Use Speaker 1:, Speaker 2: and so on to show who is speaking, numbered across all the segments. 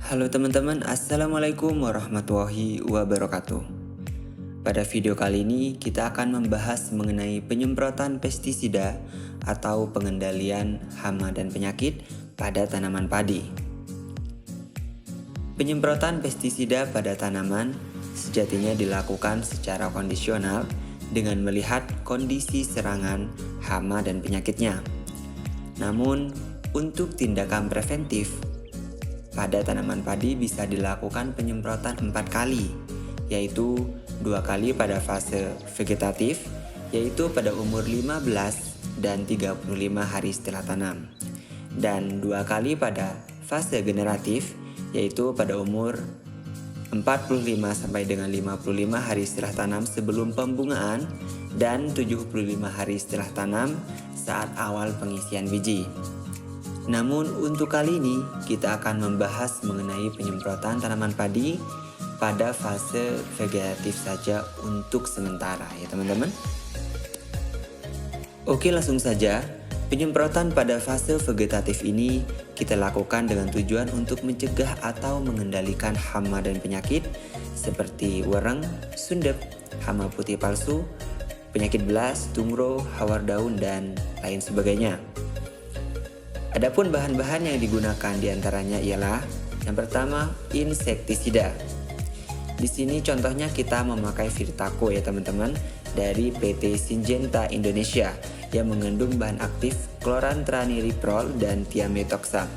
Speaker 1: Halo teman-teman, Assalamualaikum warahmatullahi wabarakatuh. Pada video kali ini kita akan membahas mengenai penyemprotan pestisida atau pengendalian hama dan penyakit pada tanaman padi. Penyemprotan pestisida pada tanaman sejatinya dilakukan secara kondisional dengan melihat kondisi serangan hama dan penyakitnya. Namun, untuk tindakan preventif, pada tanaman padi bisa dilakukan penyemprotan 4 kali, yaitu 2 kali pada fase vegetatif, yaitu pada umur 15 dan 35 hari setelah tanam, dan 2 kali pada fase generatif, yaitu pada umur 45 sampai dengan 55 hari setelah tanam sebelum pembungaan dan 75 hari setelah tanam saat awal pengisian biji. Namun untuk kali ini kita akan membahas mengenai penyemprotan tanaman padi pada fase vegetatif saja untuk sementara ya teman-teman. Oke, langsung saja. Penyemprotan pada fase vegetatif ini kita lakukan dengan tujuan untuk mencegah atau mengendalikan hama dan penyakit seperti wereng, sundep, hama putih palsu, penyakit belas, tungro, hawar daun, dan lain sebagainya. Adapun bahan-bahan yang digunakan diantaranya ialah yang pertama insektisida. Di sini contohnya kita memakai Virtaco ya teman-teman dari PT Syngenta Indonesia yang mengandung bahan aktif chlorantraniliprol dan thiamethoxam.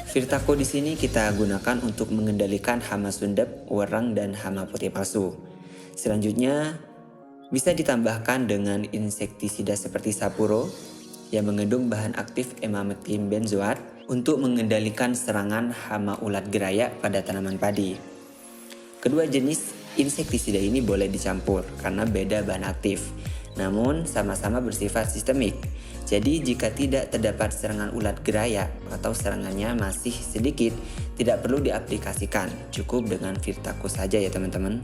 Speaker 1: Virtaco di sini kita gunakan untuk mengendalikan hama sundep, wereng, dan hama putih palsu. Selanjutnya bisa ditambahkan dengan insektisida seperti Sapuro yang mengandung bahan aktif emametin benzoat untuk mengendalikan serangan hama ulat gerayak pada tanaman padi. Kedua jenis insektisida ini boleh dicampur karena beda bahan aktif, namun sama-sama bersifat sistemik. Jadi jika tidak terdapat serangan ulat gerayak atau serangannya masih sedikit, tidak perlu diaplikasikan, cukup dengan Virtaco saja ya teman-teman.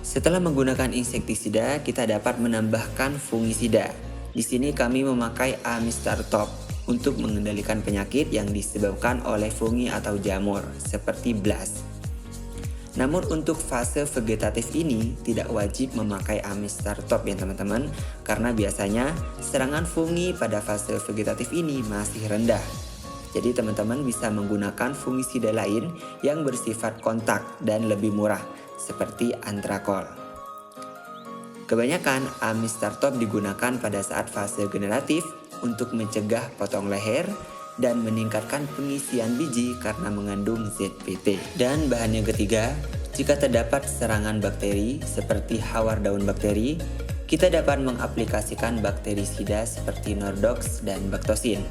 Speaker 1: Setelah menggunakan insektisida, kita dapat menambahkan fungisida. Di sini kami memakai Amistar Top untuk mengendalikan penyakit yang disebabkan oleh fungi atau jamur seperti blast. Namun untuk fase vegetatif ini tidak wajib memakai Amistar Top ya teman-teman, karena biasanya serangan fungi pada fase vegetatif ini masih rendah. Jadi teman-teman bisa menggunakan fungisida lain yang bersifat kontak dan lebih murah seperti Antrakol. Kebanyakan Amistar Top digunakan pada saat fase generatif untuk mencegah potong leher dan meningkatkan pengisian biji karena mengandung ZPT. Dan bahan yang ketiga, jika terdapat serangan bakteri seperti hawar daun bakteri, kita dapat mengaplikasikan bakterisida seperti Nordox dan Bactosin.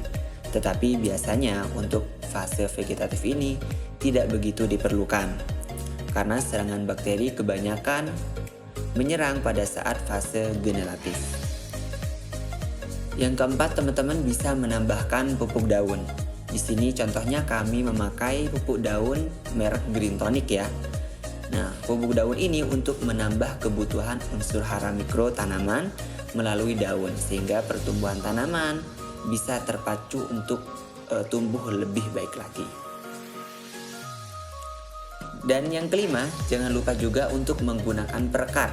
Speaker 1: Tetapi biasanya untuk fase vegetatif ini tidak begitu diperlukan, karena serangan bakteri kebanyakan menyerang pada saat fase generatif. Yang keempat, teman-teman bisa menambahkan pupuk daun. Di sini contohnya kami memakai pupuk daun merek Green Tonic ya. Nah, pupuk daun ini untuk menambah kebutuhan unsur hara mikro tanaman melalui daun sehingga pertumbuhan tanaman bisa terpacu untuk tumbuh lebih baik lagi. Dan yang kelima, jangan lupa juga untuk menggunakan perekat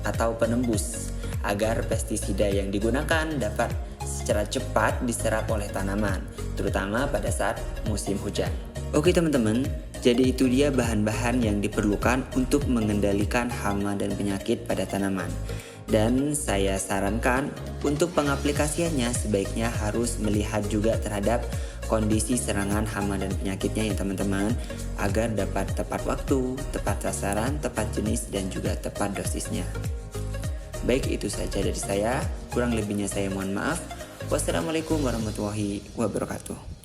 Speaker 1: atau penembus agar pestisida yang digunakan dapat secara cepat diserap oleh tanaman, terutama pada saat musim hujan. Oke teman-teman, jadi itu dia bahan-bahan yang diperlukan untuk mengendalikan hama dan penyakit pada tanaman. Dan saya sarankan untuk pengaplikasiannya sebaiknya harus melihat juga terhadap kondisi serangan hama dan penyakitnya ya teman-teman, agar dapat tepat waktu, tepat sasaran, tepat jenis, dan juga tepat dosisnya. Baik, itu saja dari saya. Kurang lebihnya saya mohon maaf. Wassalamualaikum warahmatullahi wabarakatuh.